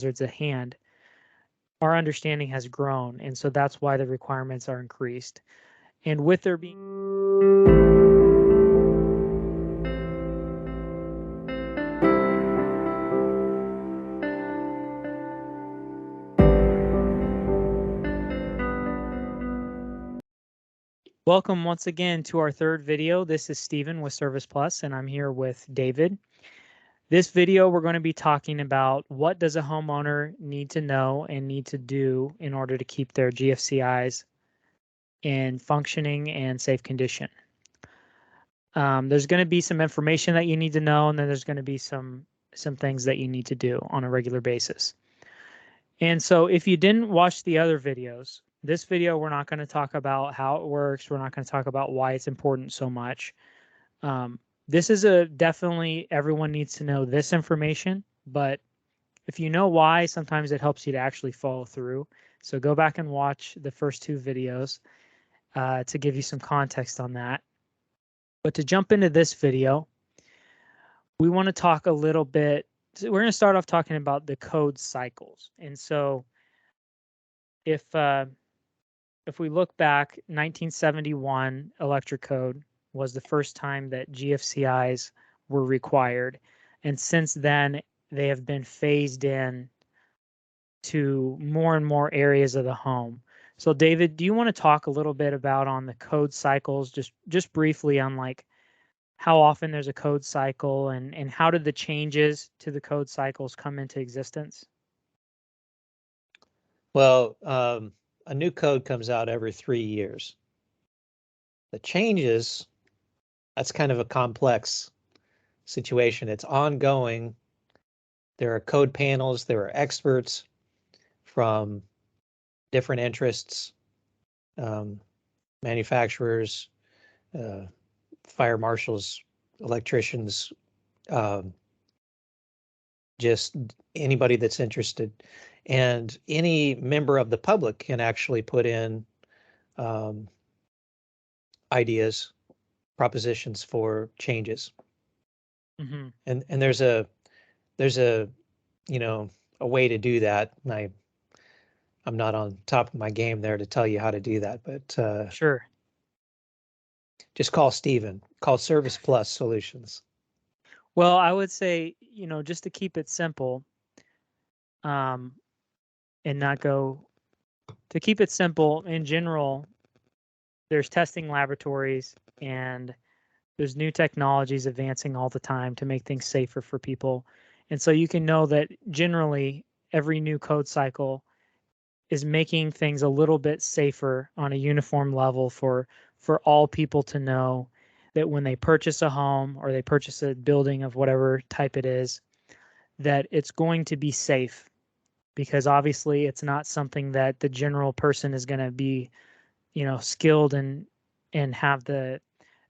hazards at hand, our understanding has grown. And so that's why the requirements are increased. And with there being Welcome once again to our third video. This is Stephen with Service Plus, and I'm here with David. This video, we're going to be talking about what does a homeowner need to know and need to do in order to keep their GFCIs in functioning and safe condition. There's going to be some information that you need to know, and then there's going to be some things that you need to do on a regular basis. And so if you didn't watch the other videos, this video, we're not going to talk about how it works. We're not going to talk about why it's important so much. This is definitely everyone needs to know this information, but if you know why, sometimes it helps you to actually follow through. So go back and watch the first two videos to give you some context on that. But to jump into this video, we want to talk a little bit. We're going to start off talking about the code cycles. And so if we look back, 1971 electric code was the first time that GFCIs were required. And since then, they have been phased in to more and more areas of the home. So David, do you want to talk a little bit about on the code cycles, just briefly on like how often there's a code cycle and how did the changes to the code cycles come into existence? Well, a new code comes out every 3 years. The changes, that's kind of a complex situation. It's ongoing. There are code panels, there are experts from different interests, manufacturers, fire marshals, electricians, just anybody that's interested. And any member of the public can actually put in ideas, propositions for changes. Mm-hmm. And there's a a way to do that. And I'm not on top of my game there to tell you how to do that, but Sure. Just call Stephen. Call Service Plus Solutions. Well, I would say, just to keep it simple, and not go to keep it simple in general, there's testing laboratories and there's new technologies advancing all the time to make things safer for people. And so you can know that generally every new code cycle is making things a little bit safer on a uniform level for all people to know that when they purchase a home or they purchase a building of whatever type it is, that it's going to be safe, because obviously it's not something that the general person is going to be, skilled and have the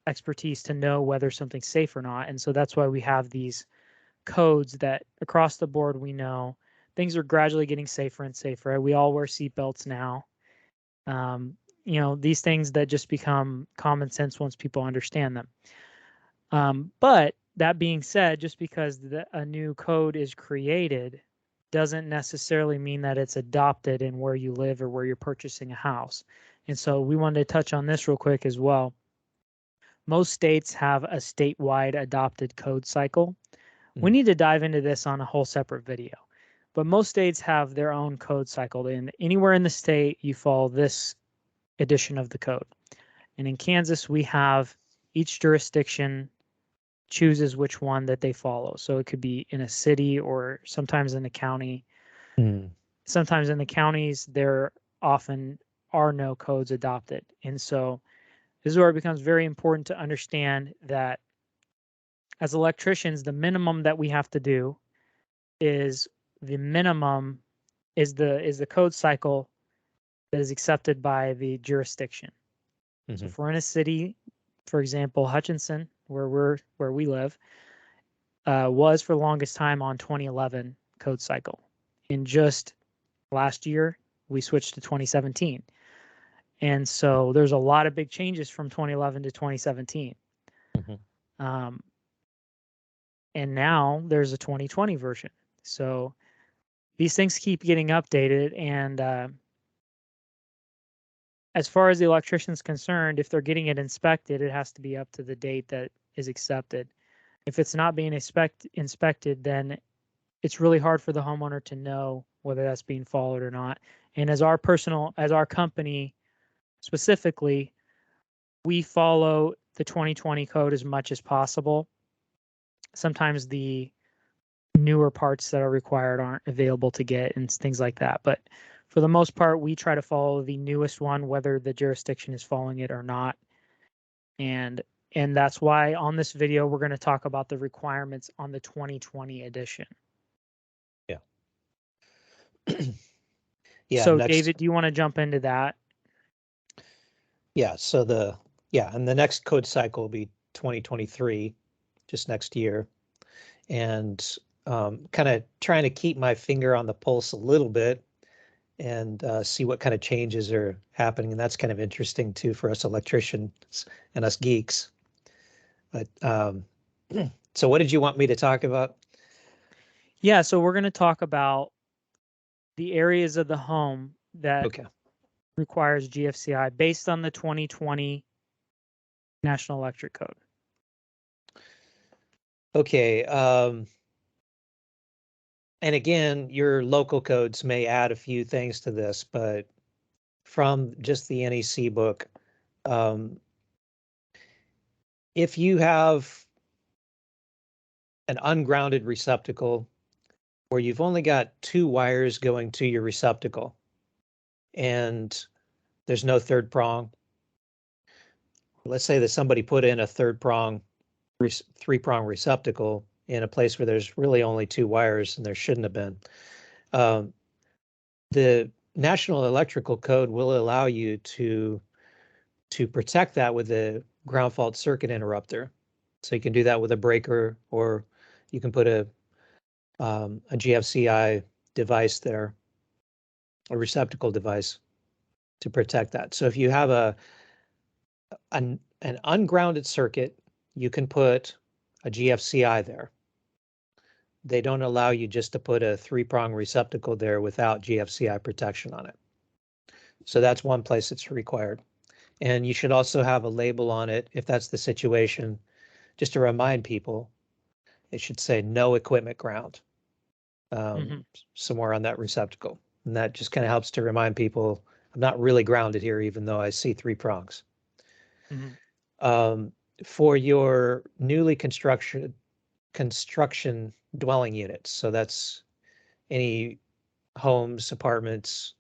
expertise to know whether something's safe or not. And so that's why we have these codes that across the board we know things are gradually getting safer and safer. We all wear seatbelts now. These things that just become common sense once people understand them. But that being said, just because a new code is created doesn't necessarily mean that it's adopted in where you live or where you're purchasing a house. And so we wanted to touch on this real quick as well. Most states have a statewide adopted code cycle. We need to dive into this on a whole separate video. But most states have their own code cycle. And anywhere in the state, you follow this edition of the code. And in Kansas, we have each jurisdiction chooses which one that they follow. So it could be in a city or sometimes in the county. Sometimes in the counties, there often are no codes adopted. And so this is where it becomes very important to understand that as electricians, the minimum that we have to do is the code cycle that is accepted by the jurisdiction. So if we're in a city, for example, Hutchinson, where we live, was for the longest time on 2011 code cycle. In just last year, we switched to 2017. And so there's a lot of big changes from 2011 to 2017. And now there's a 2020 version. So these things keep getting updated, and as far as the electrician's concerned, if they're getting it inspected, it has to be up to the date that is accepted. If it's not being inspected, then it's really hard for the homeowner to know whether that's being followed or not. And as our company specifically, we follow the 2020 code as much as possible. Sometimes the newer parts that are required aren't available to get and things like that. But for the most part, we try to follow the newest one, whether the jurisdiction is following it or not. And that's why on this video, we're going to talk about the requirements on the 2020 edition. Yeah. Yeah. So David, do you want to jump into that? Yeah. So and the next code cycle will be 2023, just next year. And kind of trying to keep my finger on the pulse a little bit and see what kind of changes are happening. And that's kind of interesting too for us electricians and us geeks. But so what did you want me to talk about? Yeah, so we're going to talk about the areas of the home that requires GFCI based on the 2020 National Electric Code. Okay. And again, your local codes may add a few things to this, but from just the NEC book, if you have an ungrounded receptacle where you've only got 2 wires going to your receptacle and there's no third prong, let's say that somebody put in a three-prong receptacle in a place where there's really only 2 wires and there shouldn't have been. The National Electrical Code will allow you to protect that with a ground fault circuit interrupter. So you can do that with a breaker, or you can put a GFCI device there, a receptacle device to protect that. So if you have an ungrounded circuit, you can put a GFCI there. They don't allow you just to put a 3-prong receptacle there without GFCI protection on it. So that's one place it's required. And you should also have a label on it if that's the situation, just to remind people. It should say no equipment ground somewhere on that receptacle. And that just kind of helps to remind people I'm not really grounded here, even though I see 3 prongs. For your newly construction dwelling units, so that's any homes, apartments,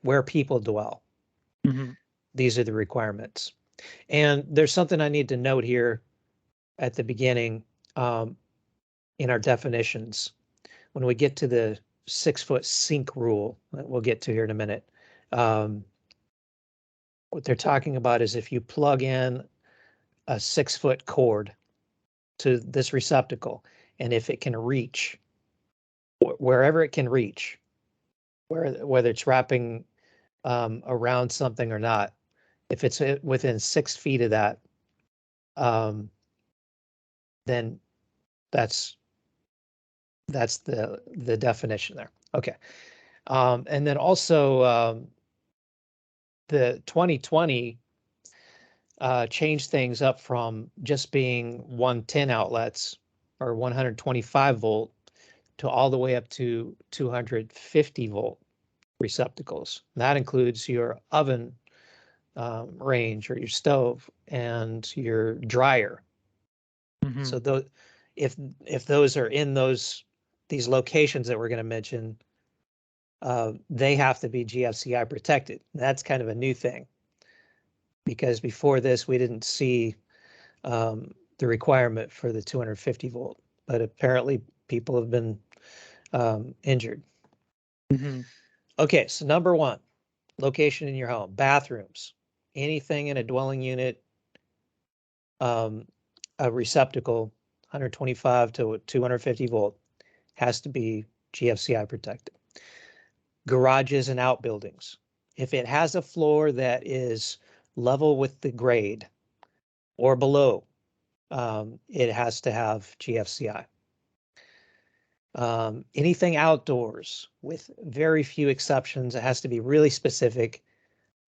where people dwell. These are the requirements. And there's something I need to note here at the beginning in our definitions. When we get to the 6-foot sink rule, that we'll get to here in a minute, what they're talking about is if you plug in a 6-foot cord to this receptacle, and if it can reach wherever it can reach, whether it's wrapping around something or not, if it's within 6 feet of that, then that's the definition there. Okay. And then also the 2020 changed things up from just being 110 outlets or 125 volt to all the way up to 250 volt receptacles. And that includes your oven range or your stove and your dryer. So those, if those are in these locations that we're going to mention, they have to be GFCI protected. That's kind of a new thing, because before this we didn't see the requirement for the 250 volt, but apparently people have been injured. Okay, so number 1, location in your home, bathrooms, anything in a dwelling unit, a receptacle, 125 to 250 volt, has to be GFCI protected. Garages and outbuildings, if it has a floor that is level with the grade or below, it has to have GFCI. Anything outdoors, with very few exceptions, it has to be really specific.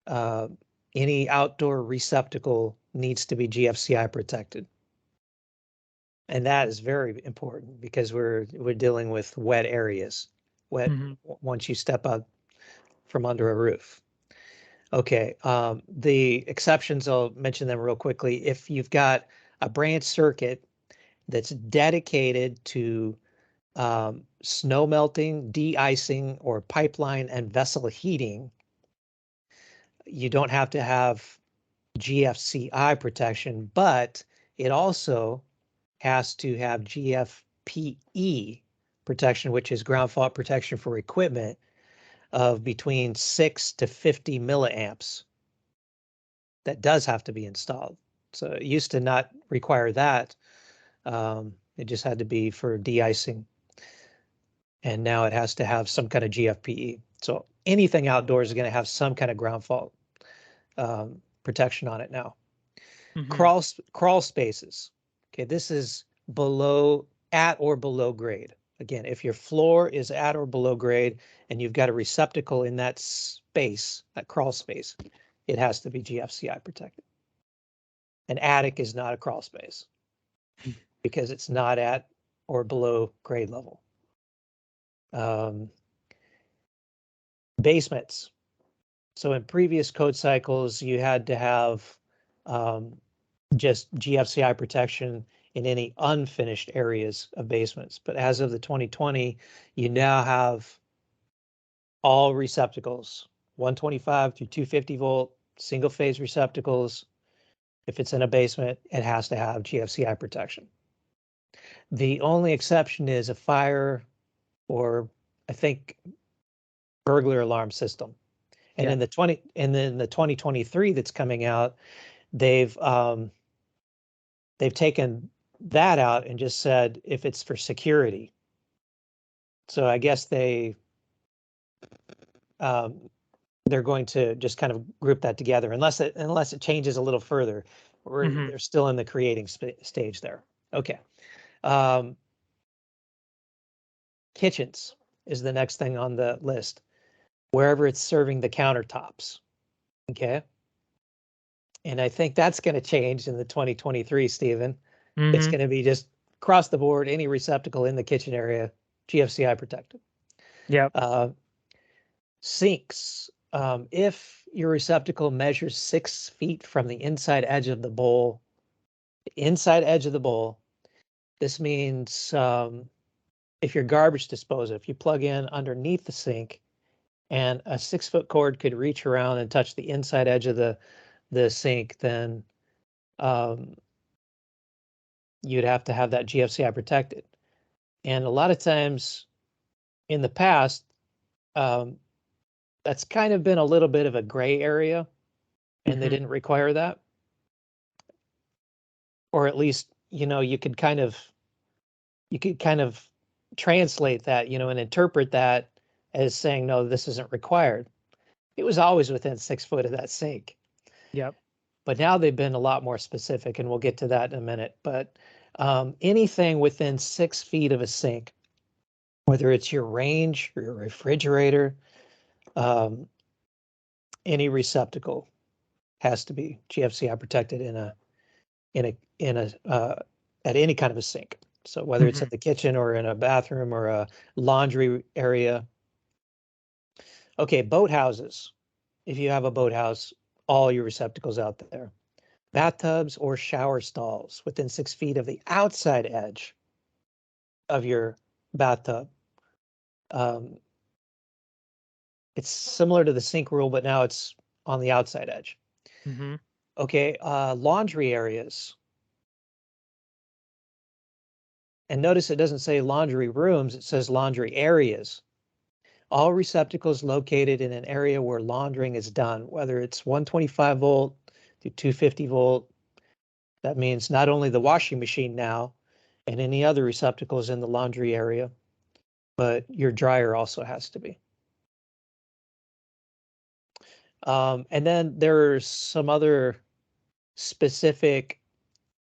Any outdoor receptacle needs to be GFCI protected. And that is very important because we're dealing with wet areas, once you step up from under a roof. Okay, the exceptions, I'll mention them real quickly. If you've got a branch circuit that's dedicated to snow melting, de-icing, or pipeline and vessel heating, you don't have to have GFCI protection, but it also has to have GFPE protection, which is ground fault protection for equipment, of between 6 to 50 milliamps. That does have to be installed. So it used to not require that. It just had to be for de-icing. And now it has to have some kind of GFPE. So anything outdoors is going to have some kind of ground fault protection on it now. Crawl spaces. Okay, this is at or below grade. Again, if your floor is at or below grade and you've got a receptacle in that space, that crawl space, it has to be GFCI protected. An attic is not a crawl space because it's not at or below grade level. Basements. So in previous code cycles, you had to have just GFCI protection in any unfinished areas of basements. But as of the 2020, you now have all receptacles, 125 through 250 volt, single phase receptacles. If it's in a basement, it has to have GFCI protection. The only exception is a fire or, I think, burglar alarm system. And in the 2023 that's coming out, they've taken that out and just said if it's for security. So I guess they're going to just kind of group that together, unless it changes a little further. They're still in the creating stage there. Okay. Kitchens is the next thing on the list, wherever it's serving the countertops. Okay. And I think that's going to change in the 2023, Stephen. It's going to be just across the board, any receptacle in the kitchen area, GFCI protected. Yep. Sinks. If your receptacle measures 6 feet from the inside edge of the bowl, this means if your garbage disposal, if you plug in underneath the sink and a 6-foot cord could reach around and touch the inside edge of the sink, then you'd have to have that GFCI protected. And a lot of times in the past, that's kind of been a little bit of a gray area, and they didn't require that. Or at least, you could kind of translate that, and interpret that as saying, no, this isn't required. It was always within 6 foot of that sink. Yep. But now they've been a lot more specific, and we'll get to that in a minute. But anything within 6 feet of a sink, whether it's your range or your refrigerator, any receptacle has to be GFCI protected at any kind of a sink. So whether it's in the kitchen or in a bathroom or a laundry area. Okay, boathouses. If you have a boathouse, all your receptacles out there. Bathtubs or shower stalls within 6 feet of the outside edge of your bathtub. It's similar to the sink rule, but now it's on the outside edge. Okay, laundry areas. And notice it doesn't say laundry rooms, it says laundry areas. All receptacles located in an area where laundering is done, whether it's 125 volt to 250 volt. That means not only the washing machine now and any other receptacles in the laundry area, but your dryer also has to be. And then there's some other specific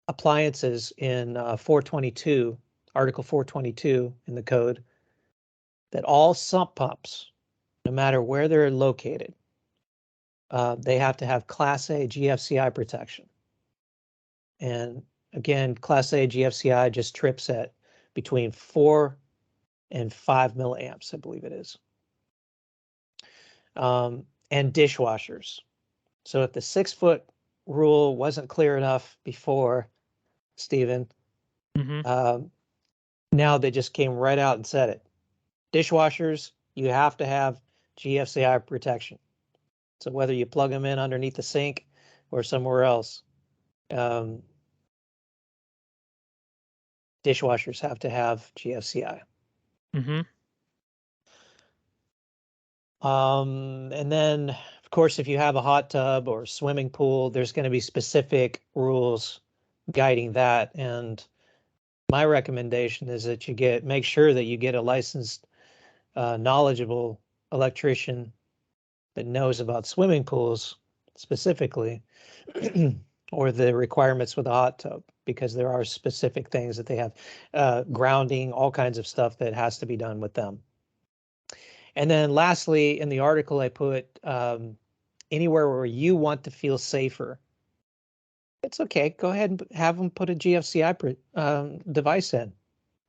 appliances in 422, Article 422 in the code that all sump pumps, no matter where they're located, they have to have Class A GFCI protection. And again, Class A GFCI just trips at between 4 and 5 milliamps, I believe it is. And dishwashers. So if the 6-foot rule wasn't clear enough before, Stephen, now they just came right out and said it. Dishwashers, you have to have GFCI protection. So whether you plug them in underneath the sink or somewhere else, dishwashers have to have GFCI. And then, of course, if you have a hot tub or swimming pool, there's going to be specific rules guiding that. And my recommendation is that make sure that you get a licensed, knowledgeable electrician that knows about swimming pools specifically, or the requirements with a hot tub, because there are specific things that they have, grounding, all kinds of stuff that has to be done with them. And then lastly, in the article, I put anywhere where you want to feel safer. It's okay. Go ahead and have them put a GFCI device in.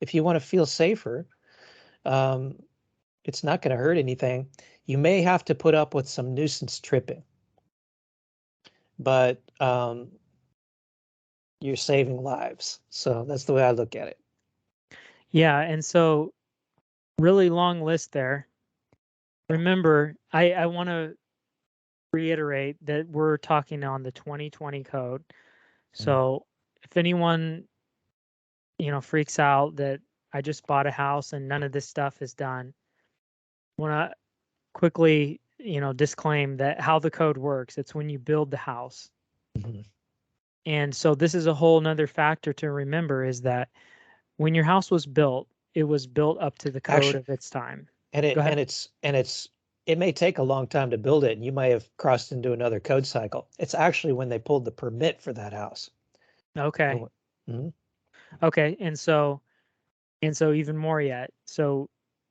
If you want to feel safer, it's not going to hurt anything. You may have to put up with some nuisance tripping, but you're saving lives. So that's the way I look at it. Yeah, and so really long list there. Remember, I want to reiterate that we're talking on the 2020 code. So if anyone, freaks out that I just bought a house and none of this stuff is done, I want to quickly, disclaim that how the code works. It's when you build the house. And so this is a whole nother factor to remember, is that when your house was built, it was built up to the code of its time. And it may take a long time to build it, and you may have crossed into another code cycle. It's actually when they pulled the permit for that house. Okay. Okay, and so even more yet. So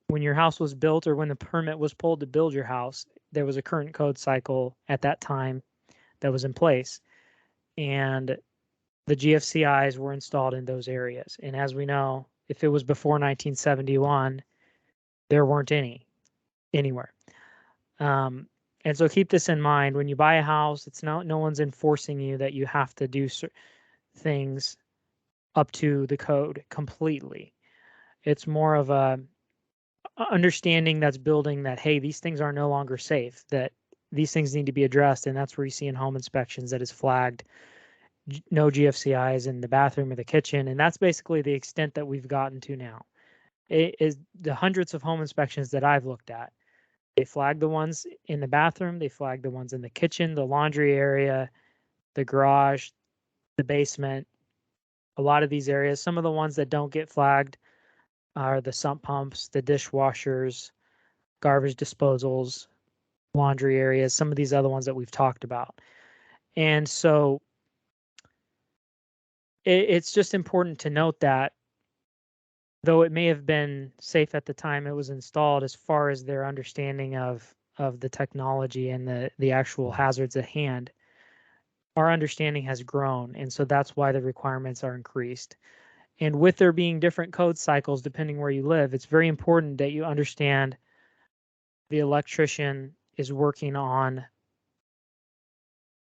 when your house was built, or when the permit was pulled to build your house, there was a current code cycle at that time that was in place. And the GFCIs were installed in those areas. And as we know, if it was before 1971, there weren't any anywhere. And so keep this in mind when you buy a house. It's no one's enforcing you that you have to do things up to the code completely. It's more of a understanding that's building that, hey, these things are no longer safe, that these things need to be addressed. And that's where you see in home inspections that is flagged no GFCIs in the bathroom or the kitchen. And that's basically the extent that we've gotten to now. It is the hundreds of home inspections that I've looked at. They flag the ones in the bathroom, they flag the ones in the kitchen, the laundry area, the garage, the basement, a lot of these areas. Some of the ones that don't get flagged are the sump pumps, the dishwashers, garbage disposals, laundry areas, some of these other ones that we've talked about. And so it's just important to note that though it may have been safe at the time it was installed, as far as their understanding of the technology and the actual hazards at hand, our understanding has grown. And so that's why the requirements are increased. And with there being different code cycles depending where you live, it's very important that you understand the electrician is working on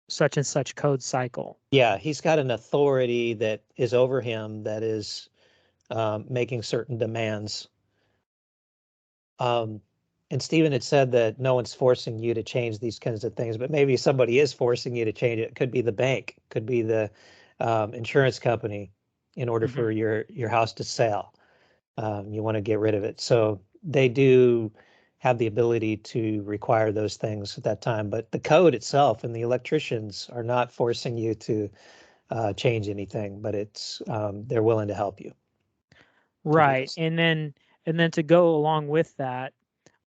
such and such code cycle. Yeah, he's got an authority that is over him that is making certain demands. And Stephen had said that no one's forcing you to change these kinds of things, but maybe somebody is forcing you to change it. It could be the bank, could be the insurance company, in order for your house to sell. You want to get rid of it. So they do have the ability to require those things at that time. But the code itself and the electricians are not forcing you to change anything, but it's they're willing to help you. Right. And then to go along with that,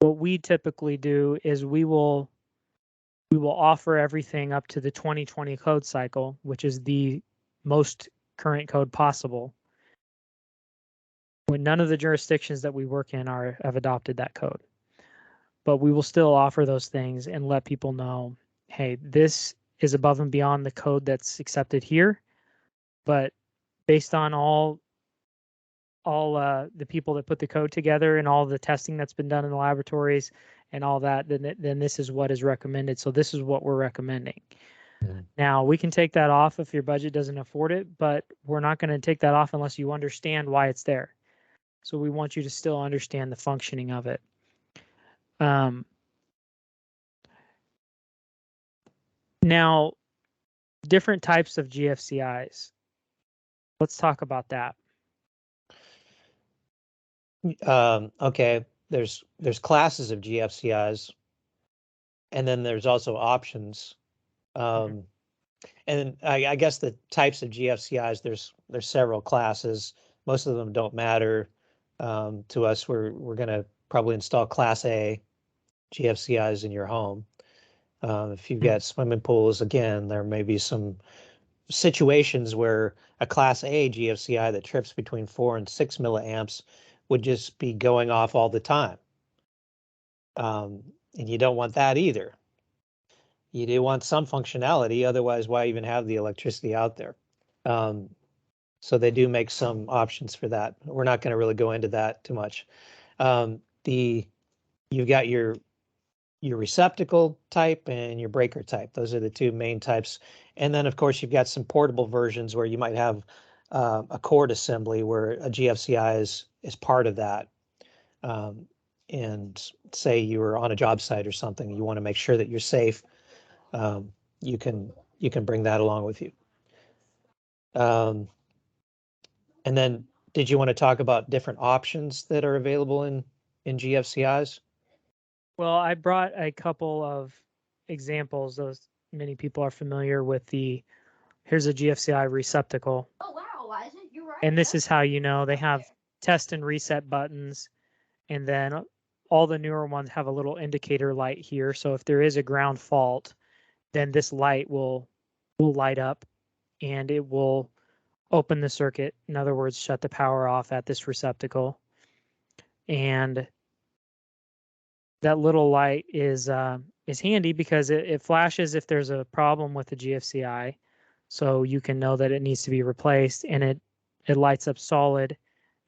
what we typically do is we will offer everything up to the 2020 code cycle, which is the most current code possible. none of the jurisdictions that we work in have adopted that code. But we will still offer those things and let people know, hey, this is above and beyond the code that's accepted here. But based on all the people that put the code together and all the testing that's been done in the laboratories and all that, then this is what is recommended. So this is what we're recommending. Now, we can take that off if your budget doesn't afford it, but we're not going to take that off unless you understand why it's there. So we want you to still understand the functioning of it. Now, different types of GFCIs. Let's talk about that. Okay, there's classes of GFCIs, and then there's also options. And I guess the types of GFCIs, there's several classes. Most of them don't matter to us. We're going to probably install Class A GFCIs in your home. If you've got swimming pools, again, there may be some situations where a Class A GFCI that trips between 4 and 6 milliamps would just be going off all the time. And you don't want that either. You do want some functionality, otherwise why even have the electricity out there? So they do make some options for that. We're not going to really go into that too much. You've got your receptacle type and your breaker type. Those are the two main types. And then of course you've got some portable versions where you might have a cord assembly where a GFCI is part of that. And say you were on a job site or something, you want to make sure that you're safe. You can bring that along with you. And then, did you want to talk about different options that are available in GFCIs? Well, I brought a couple of examples. Those many people are familiar with here's a GFCI receptacle. Oh wow, Elijah, you're right. And this is how you know they have test and reset buttons, and then all the newer ones have a little indicator light here. So if there is a ground fault, then this light will light up and it will open the circuit. In other words, shut the power off at this receptacle. And that little light is handy because it flashes if there's a problem with the GFCI, so you can know that it needs to be replaced, and it lights up solid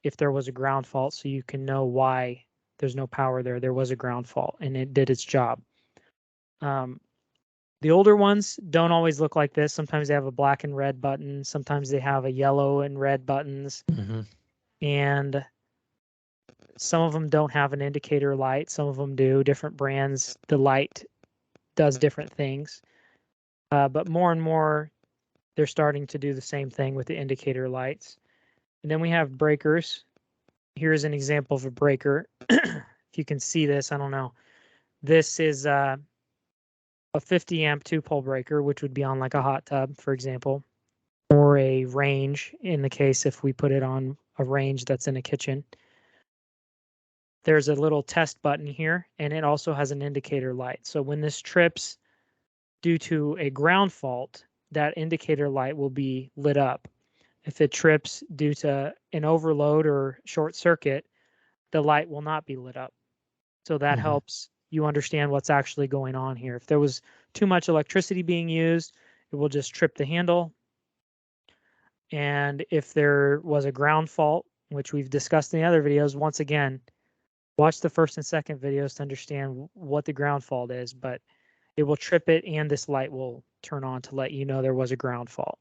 if there was a ground fault, so you can know why there's no power there. There was a ground fault, and it did its job. The older ones don't always look like this. Sometimes they have a black and red button. Sometimes they have a yellow and red buttons. And some of them don't have an indicator light. Some of them do. Different brands, the light does different things. But more and more, they're starting to do the same thing with the indicator lights. And then we have breakers. Here's an example of a breaker. If you can see this, I don't know. This is a 50 amp 2-pole breaker, which would be on like a hot tub, for example, or a range in the case if we put it on a range that's in a kitchen. There's a little test button here, and it also has an indicator light. So when this trips due to a ground fault, that indicator light will be lit up. If it trips due to an overload or short circuit, the light will not be lit up. So that helps you understand what's actually going on here. If there was too much electricity being used, it will just trip the handle. And if there was a ground fault, which we've discussed in the other videos, once again, watch the first and second videos to understand what the ground fault is, but it will trip it and this light will turn on to let you know there was a ground fault.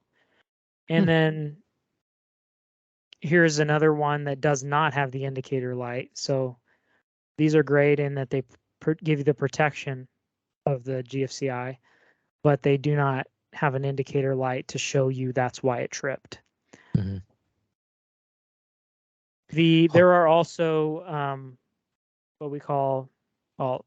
And then here's another one that does not have the indicator light. So these are great in that they give you the protection of the GFCI, but they do not have an indicator light to show you that's why it tripped. There are also what we call, well,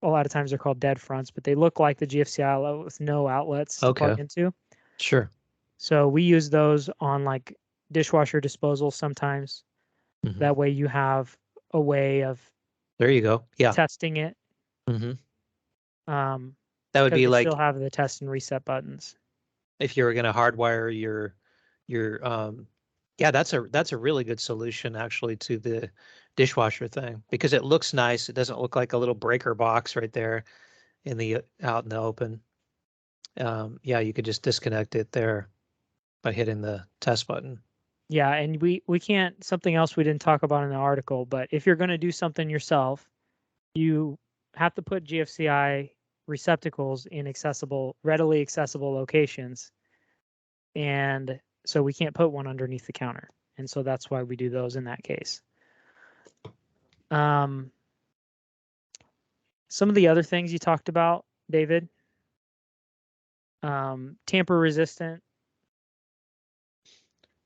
a lot of times they're called dead fronts, but they look like the GFCI with no outlets to plug into. Sure. So we use those on like dishwasher disposal sometimes. That way you have a way of there you go. Yeah. testing it. That would be like still have the test and reset buttons. If you were going to hardwire your Yeah, that's a really good solution actually to the dishwasher thing because it looks nice. It doesn't look like a little breaker box right there in the out in the open. Yeah, you could just disconnect it there by hitting the test button. Yeah, and we can't, something else we didn't talk about in the article, but if you're going to do something yourself, you have to put GFCI receptacles in readily accessible locations. And so we can't put one underneath the counter. And so that's why we do those in that case. Some of the other things you talked about, David, tamper resistant. All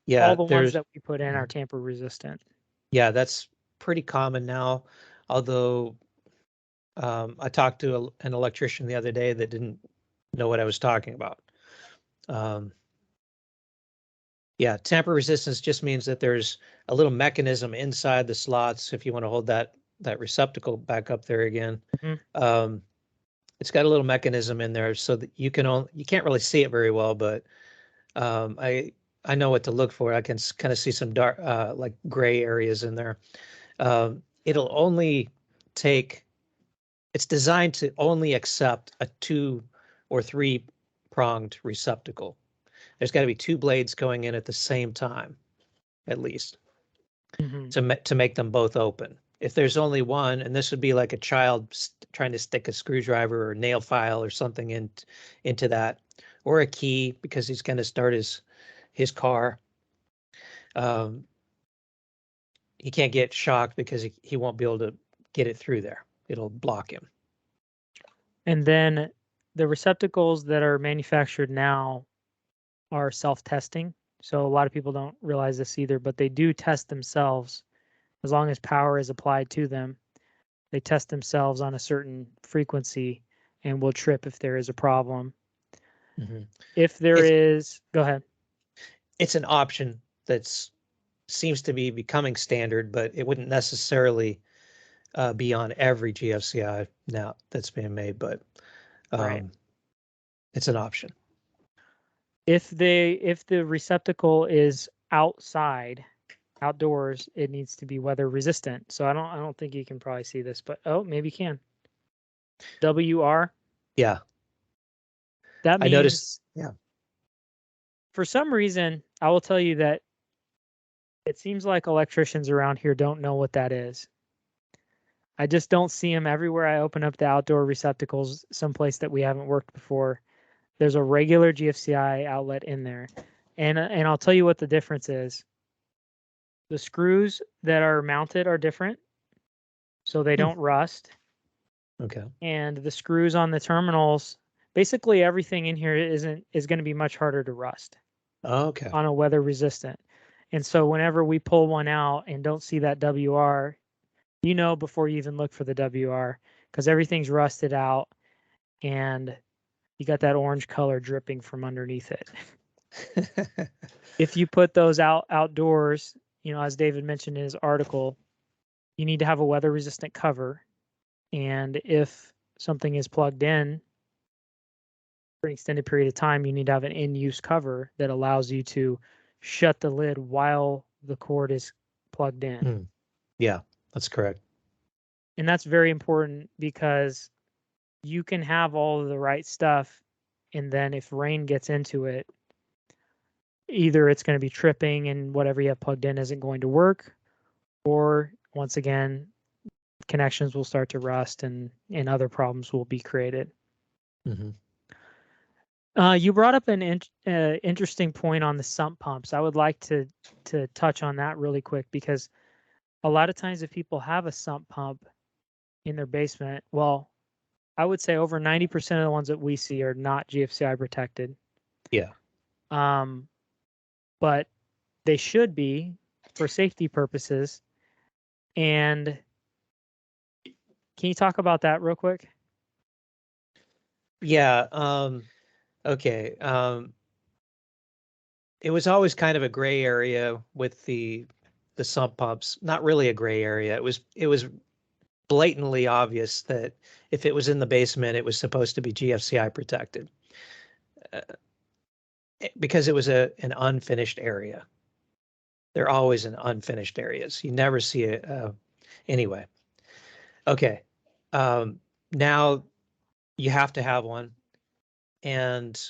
Yeah, the ones that we put in are tamper resistant. yeah, that's pretty common now. Although I talked to an electrician the other day that didn't know what I was talking about. Um, yeah, tamper resistance just means that there's a little mechanism inside the slots. If you want to hold that receptacle back up there again, Mhm. it's got a little mechanism in there so that you can't really see it very well, but I know what to look for. I can kind of see some dark like gray areas in there. It'll only take. It's designed to only accept a 2 or 3 pronged receptacle. There's got to be 2 blades going in at the same time, at least, Mhm. to make them both open. If there's only one, and this would be like a child trying to stick a screwdriver or nail file or something into that, or a key because he's going to start his car. Um, he can't get shocked because he won't be able to get it through there. It'll block him. And then the receptacles that are manufactured now are self-testing. So a lot of people don't realize this either, but they do test themselves as long as power is applied to them. They test themselves on a certain frequency and will trip if there is a problem. Mm-hmm. If there It's is, go ahead. it's an option that's seems to be becoming standard, but it wouldn't necessarily be on every GFCI now that's being made, but Right. um, it's an option. If the receptacle is outdoors, it needs to be weather resistant. So I don't think you can probably see this, but oh, maybe you can. WR. Yeah, That I noticed. means Yeah. for some reason, I will tell you that it seems like electricians around here don't know what that is. I just don't see them everywhere I open up the outdoor receptacles someplace that we haven't worked before. There's a regular GFCI outlet in there. And I'll tell you what the difference is. The screws that are mounted are different, so they Hmm. don't rust. Okay. And the screws on the terminals, basically everything in here is going to be much harder to rust Okay. on a weather resistant. And so whenever we pull one out and don't see that WR, you know before you even look for the WR because everything's rusted out and you got that orange color dripping from underneath it. If you put those outdoors, as David mentioned in his article, you need to have a weather resistant cover. And if something is plugged in for an extended period of time, you need to have an in-use cover that allows you to shut the lid while the cord is plugged in. Hmm. Yeah, that's correct. And that's very important because you can have all of the right stuff, and then if rain gets into it, either it's going to be tripping and whatever you have plugged in isn't going to work, or once again, connections will start to rust and other problems will be created. Mm-hmm. You brought up an interesting point on the sump pumps. I would like to touch on that really quick because a lot of times if people have a sump pump in their basement, well, I would say over 90% of the ones that we see are not GFCI protected. Yeah. Um, but they should be for safety purposes. And can you talk about that real quick? Yeah. Okay. It was always kind of a gray area with the sump pumps. Not really a gray area. It was blatantly obvious that if it was in the basement, it was supposed to be GFCI protected uh, because it was an unfinished area. They're always in unfinished areas. You never see it. Anyway, okay. Now you have to have one. And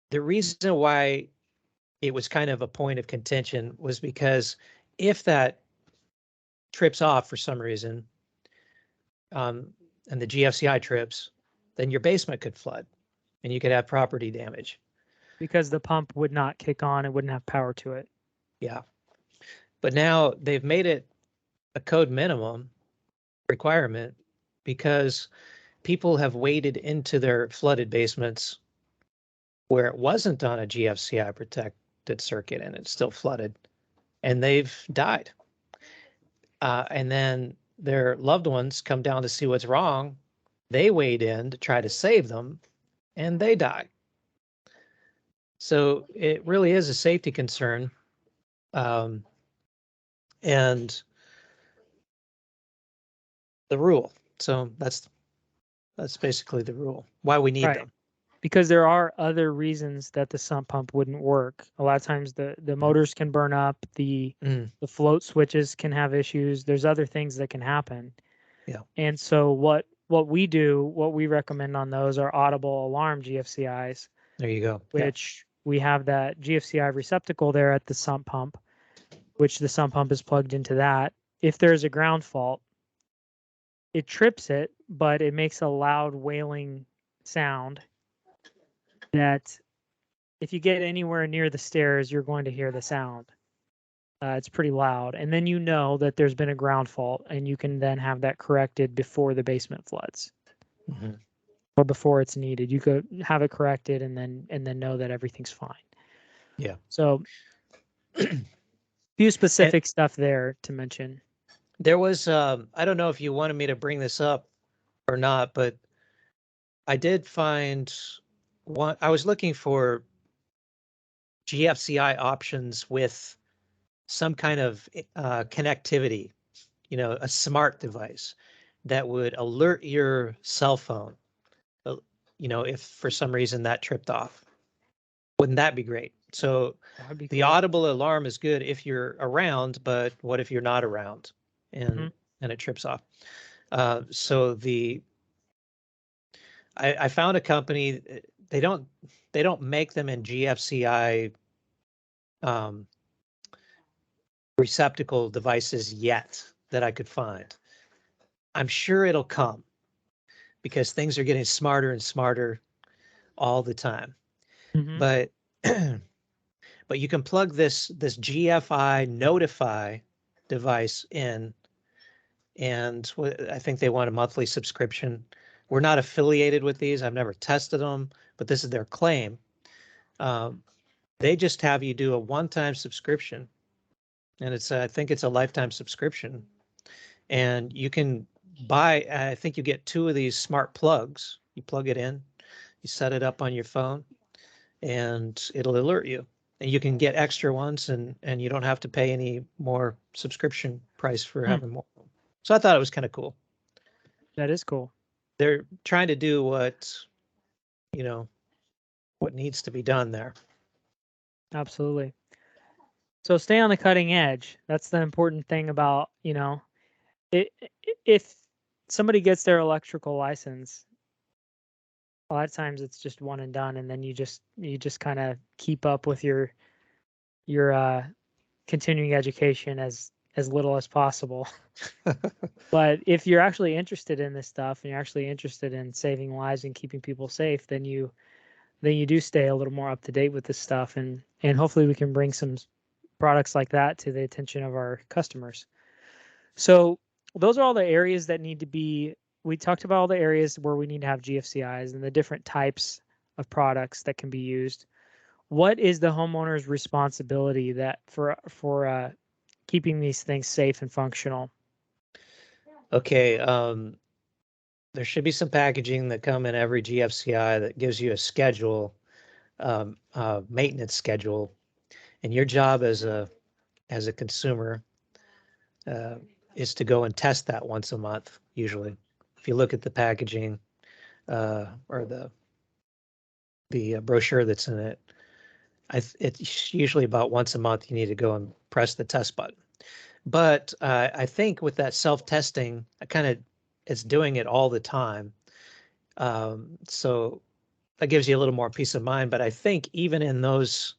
the reason why it was kind of a point of contention was because if that trips off for some reason, and the GFCI trips, then your basement could flood and you could have property damage. Because the pump would not kick on, it wouldn't have power to it. Yeah. But now they've made it a code minimum requirement because people have waded into their flooded basements where it wasn't on a GFCI protected circuit and it's still flooded, and they've died. And then their loved ones come down to see what's wrong. They wade in to try to save them, and they die. So it really is a safety concern. And the rule. So that's basically the rule. Why we need Right. them. Because there are other reasons that the sump pump wouldn't work. A lot of times the motors can burn up, the float switches can have issues. There's other things that can happen. Yeah. And so what we do, what we recommend on those are audible alarm GFCIs. There you go. Which we have that GFCI receptacle there at the sump pump, which the sump pump is plugged into that. If there's a ground fault, it trips it, but it makes a loud wailing sound that if you get anywhere near the stairs, you're going to hear the sound. It's pretty loud. And then you know that there's been a ground fault, and you can then have that corrected before the basement floods. Mm-hmm. Or before it's needed. You could have it corrected and then know that everything's fine. Yeah. So few specific stuff there to mention. There was I don't know if you wanted me to bring this up or not, but I did find one. I was looking for GFCI options with some kind of connectivity, a smart device that would alert your cell phone, if for some reason that tripped off. Wouldn't that be great? So the cool. audible alarm is good if you're around, but what if you're not around and it trips off? So I found a company. They don't make them in GFCI receptacle devices yet that I could find. I'm sure it'll come because things are getting smarter and smarter all the time. But but you can plug this GFI Notify device in, and I think they want a monthly subscription. We're not affiliated with these. I've never tested them, but this is their claim. They just have you do a one-time subscription, and I think it's a lifetime subscription, and you can buy. I think you get 2 of these smart plugs. You plug it in, you set it up on your phone, and it'll alert you. And you can get extra ones, and you don't have to pay any more subscription price for having more. So I thought it was kind of cool. That is cool. They're trying to do what needs to be done there. Absolutely. So stay on the cutting edge. That's the important thing about, if somebody gets their electrical license, a lot of times it's just one and done, and then you just kind of keep up with your continuing education as little as possible. But if you're actually interested in this stuff and you're actually interested in saving lives and keeping people safe, then you do stay a little more up to date with this stuff, and hopefully we can bring some products like that to the attention of our customers. So those are all the areas that need to be. We talked about all the areas where we need to have GFCIs and the different types of products that can be used. What is the homeowner's responsibility that for keeping these things safe and functional? Okay, there should be some packaging that come in every GFCI that gives you a schedule, maintenance schedule, and your job as a consumer is to go and test that once a month. Usually, if you look at the packaging or the brochure that's in it, It's usually about once a month you need to go and press the test button. But I think with that self-testing, it's doing it all the time. So that gives you a little more peace of mind. But I think even in those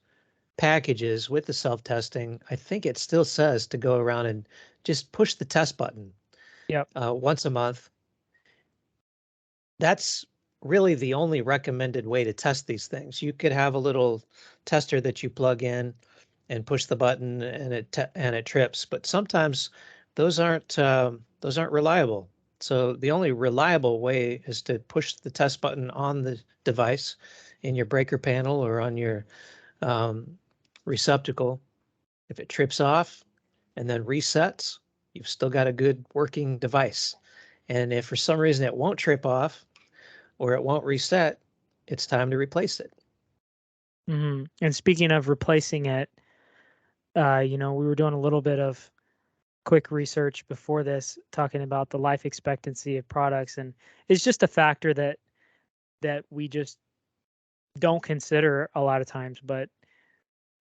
packages with the self-testing, I think it still says to go around and just push the test button Yep. once a month. That's really the only recommended way to test these things. You could have a little tester that you plug in and push the button and it trips, but sometimes those aren't reliable. So the only reliable way is to push the test button on the device in your breaker panel or on your um, receptacle. If it trips off and then resets, you've still got a good working device. And if for some reason it won't trip off or it won't reset, it's time to replace it. And speaking of replacing it, we were doing a little bit of quick research before this, talking about the life expectancy of products, and it's just a factor that we just don't consider a lot of times. But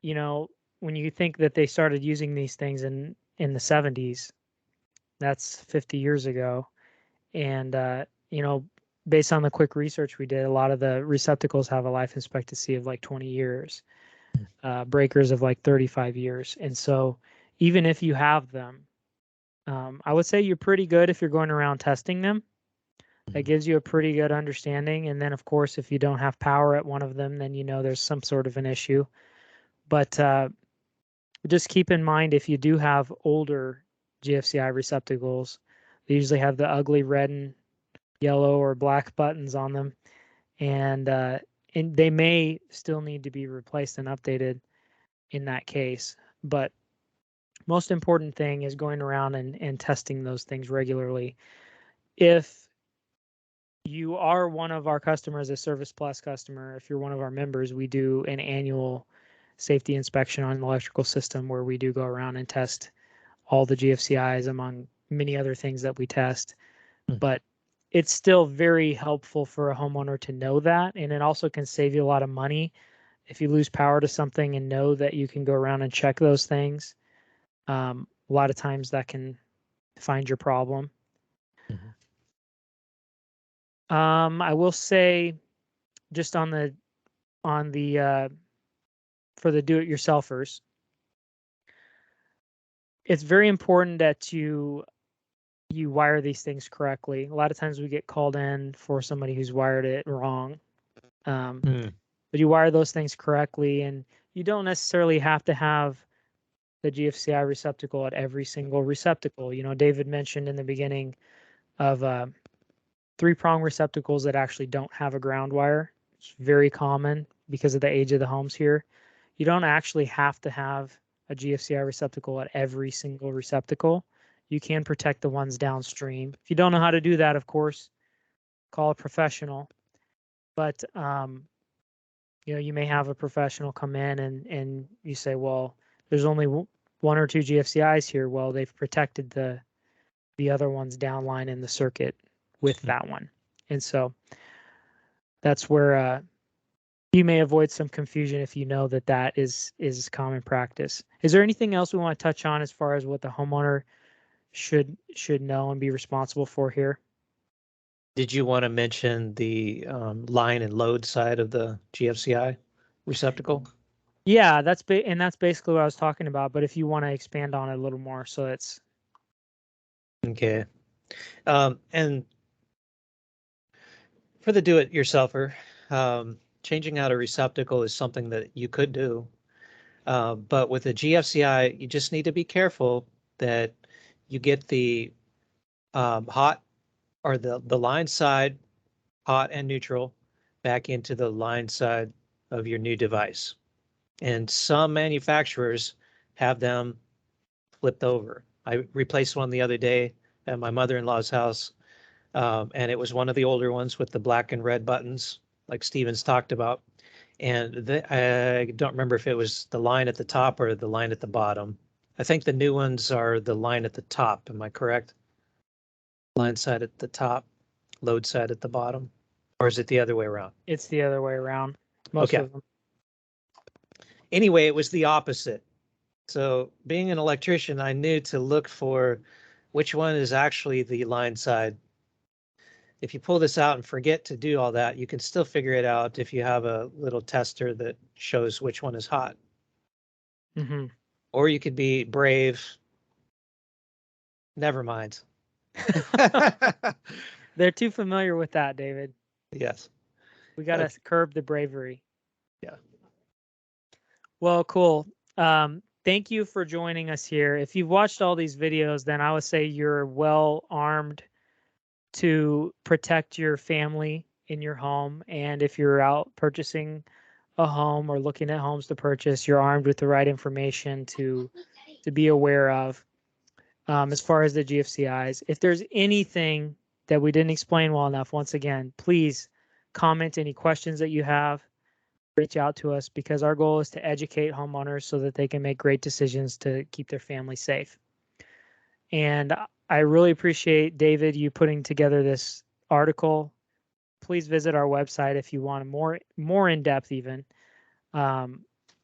when you think that they started using these things in the 70s, that's 50 years ago, and based on the quick research we did, a lot of the receptacles have a life expectancy of like 20 years, breakers of like 35 years, and so even if you have them, I would say you're pretty good if you're going around testing them. That gives you a pretty good understanding. And then, of course, if you don't have power at one of them, then there's some sort of an issue. But just keep in mind, if you do have older GFCI receptacles, they usually have the ugly red and yellow or black buttons on them, and they may still need to be replaced and updated in that case. But most important thing is going around and testing those things regularly. If you are one of our customers, a Service Plus customer, if you're one of our members, we do an annual safety inspection on an electrical system where we do go around and test all the GFCIs among many other things that we test. But it's still very helpful for a homeowner to know that, and it also can save you a lot of money if you lose power to something and know that you can go around and check those things. A lot of times that can find your problem. I will say, just on the for the do-it-yourselfers, it's very important that you wire these things correctly. A lot of times we get called in for somebody who's wired it wrong. But you wire those things correctly, and you don't necessarily have to have the GFCI receptacle at every single receptacle. David mentioned in the beginning of 3-prong receptacles that actually don't have a ground wire. It's very common because of the age of the homes here. You don't actually have to have a GFCI receptacle at every single receptacle. You can protect the ones downstream. If you don't know how to do that, of course, call a professional. But you may have a professional come in and you say, well, there's only 1 or 2 GFCIs here. Well, they've protected the other ones downline in the circuit with that one. And so that's where you may avoid some confusion if you know that is common practice. Is there anything else we want to touch on as far as what the homeowner should know and be responsible for here? Did you want to mention the line and load side of the GFCI receptacle? Yeah, that's basically what I was talking about. But if you want to expand on it a little more, so it's okay. And for the do-it-yourselfer, changing out a receptacle is something that you could do. But with a GFCI, you just need to be careful that you get the hot or the line side, hot and neutral, back into the line side of your new device. And some manufacturers have them flipped over. I replaced one the other day at my mother-in-law's house, and it was one of the older ones with the black and red buttons, like Stevens talked about. And I don't remember if it was the line at the top or the line at the bottom. I think the new ones are the line at the top. Am I correct? Line side at the top, load side at the bottom, or is it the other way around? the other way around. Most Okay. of them. Anyway, it was the opposite. So being an electrician, I knew to look for which one is actually the line side. If you pull this out and forget to do all that, you can still figure it out if you have a little tester that shows which one is hot. Mm-hmm. Or you could be brave. Never mind. They're too familiar with that, David. Yes. We got to curb the bravery. Yeah. Well, cool. Thank you for joining us here. If you've watched all these videos, then I would say you're well armed to protect your family in your home. And if you're out purchasing a home or looking at homes to purchase, you're armed with the right information to be aware of. As far as the GFCIs, if there's anything that we didn't explain well enough, once again, please comment any questions that you have. Reach out to us, because our goal is to educate homeowners so that they can make great decisions to keep their family safe. And I really appreciate, David, you putting together this article. Please visit our website if you want more in depth, even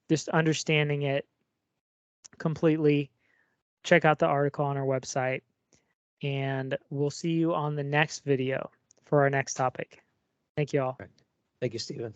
just understanding it completely. Check out the article on our website, and we'll see you on the next video for our next topic. Thank you all. Thank you, Stephen.